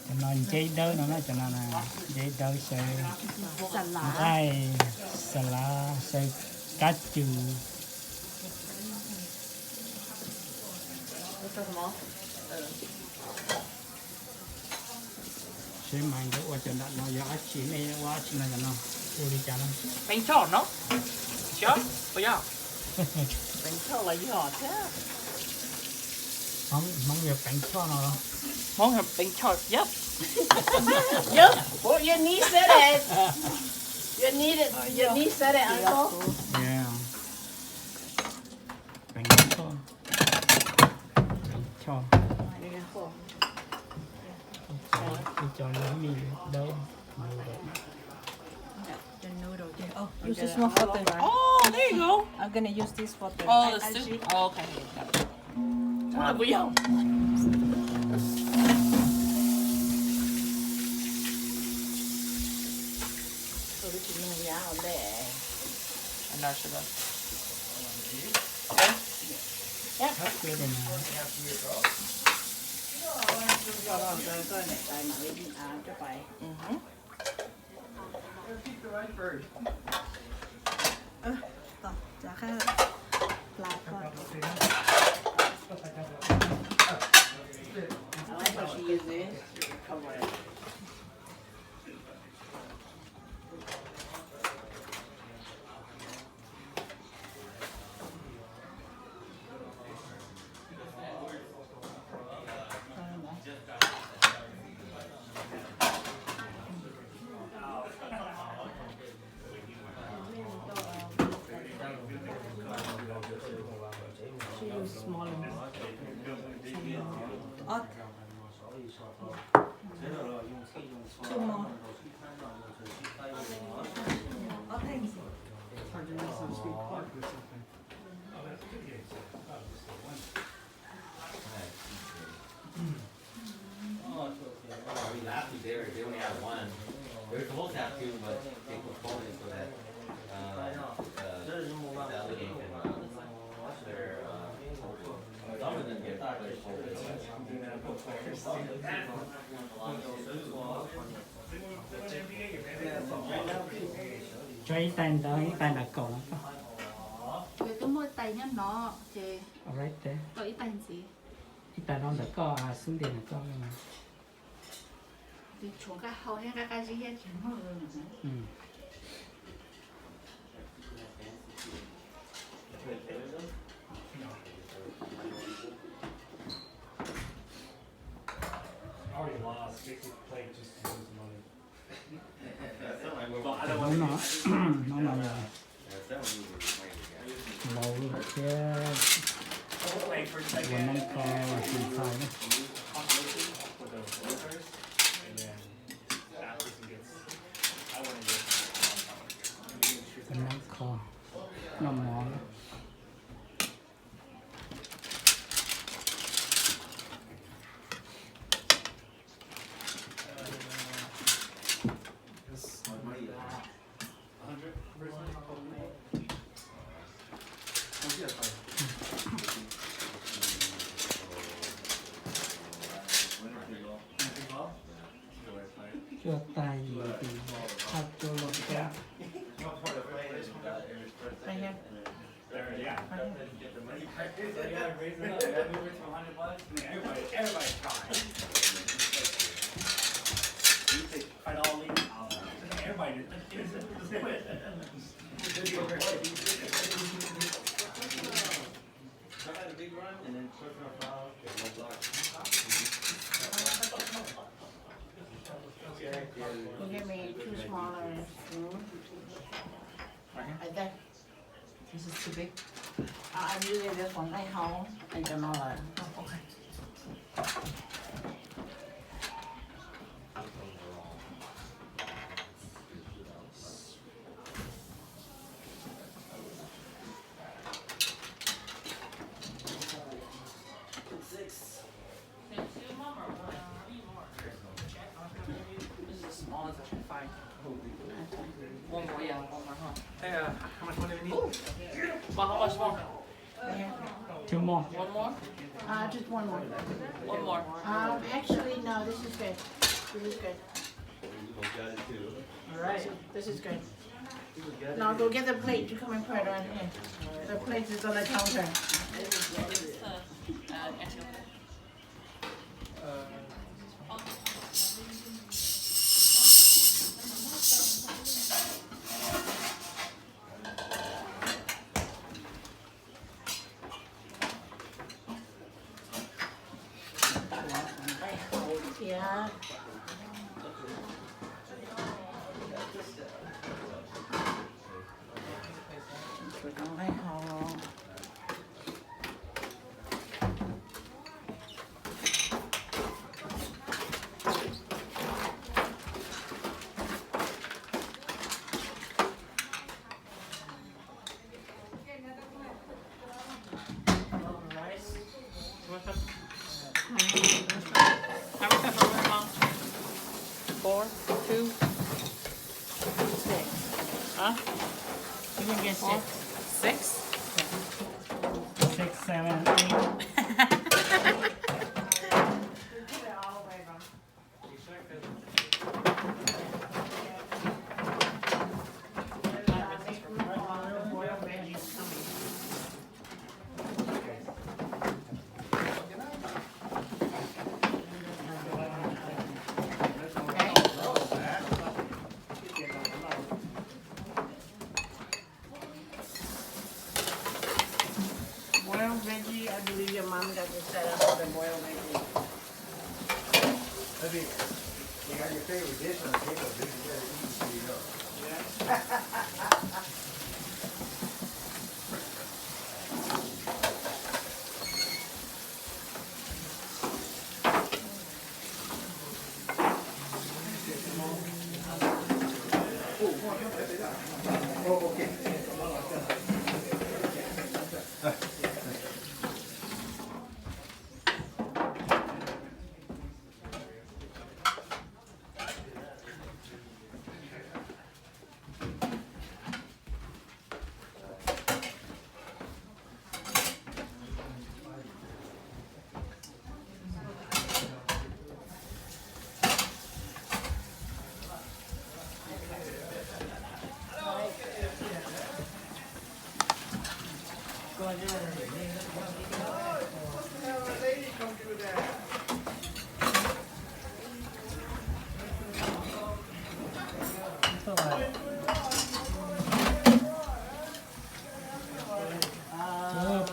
cho nên chế đỡ nó cho nên là chế đỡ sẽ đây salad sẽ cá chù sẽ mang cái qua cho nó gió chỉ này quá chỉ là nó đi cho nó bánh trộn nó chó bây giờ bánh trộn là gì hả thế món việc bánh cho nó món bánh trộn yep Yep. Well, your niece said it. Your niece said it, Uncle. yeah bánh cho cho nó mì đâu The noodle. Oh, use this one for the. oh there you go I'm gonna use this for the. oh the soup oh, okay à bây giờ anh nói sẽ được okay hết chưa đây nè Dạ khá là con. I like how she used this. Cover it. She used smaller. Oh, two more. Oh, thanks. We laughed there. They only had one. They were supposed to have two, but they postponed it so that delegate can their some of them get cho ít tay là cổ Về cái môi tay nhá nó thì alright thế có ít tay gì ít tay nó là có xuống tiền là có mà thì chúng ta hầu hết các cái gì hết ừ. Already lost. Basically played just to lose money. nó là màu cái Playing for a quần second. năng co hình thái đó For the workers, and then that person gets. I want to get. quần năng co nó mỏ đó. Chưa tay gì thì thật cho lộn ra Right here. There, yeah. Yeah, raise it up. Yeah, move it to $100. Everybody's trying. You take fight all league. Everybody just quit. I had a big run and then personal foul, get no block. You give me two smaller spoons. Right there. This is too big. I'm using this one at home. I don't know. Oh, okay. smallest I can find. One more, yeah, one more, huh? Hey, how much money do we need? Well, how much more? Two more. One more? Just one more. One more. Actually, no, this is good. This is good. Got it too. All right, this is good. Now go get the plate. You come and put it on here. The plate is on the counter. Yeah. How much pepper, Mom? 4, 2. 6. Huh? You can get 6. 6? 6, 7, 8. Boiled veggie, I believe your mom got you set up for the boiled veggie. Maybe you got your favorite dish on the table, you gotta eat so you know. Oh, okay.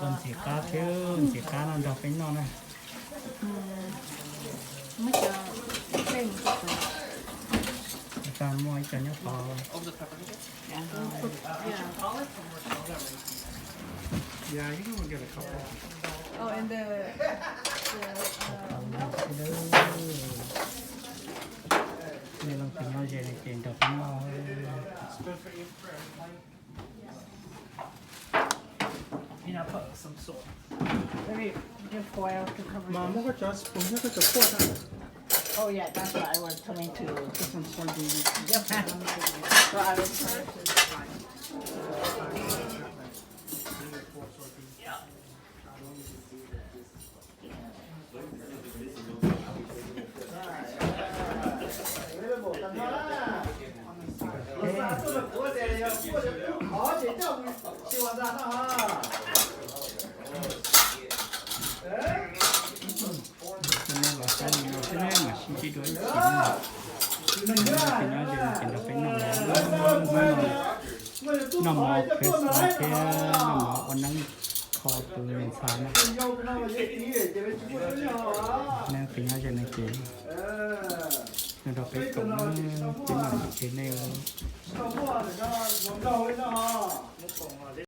Còn chỉ cá chứ, chỉ cá nó đọc bánh non này. Mấy giờ thêm Ta mua cho nó to. Over the pepper. yeah. Yeah, you can get a couple. Oh, and the Nên là phải nói về này tiền đọc bánh non. It's good for you. You know, put some salt. Maybe just foil to cover it. Mom, what just spoon? You got the pot. Oh yeah, that's what I was coming to put some soybeans. Yep. So I was Cho nên là cái này nó thế mà xin chỉ đối chỉ là thì nó dừng thì nó phải nằm nằm một cái nằm một con nắng kho từ lên sáng nên thì nó dừng này chỉ nên nó phải cũng chỉ làm thế này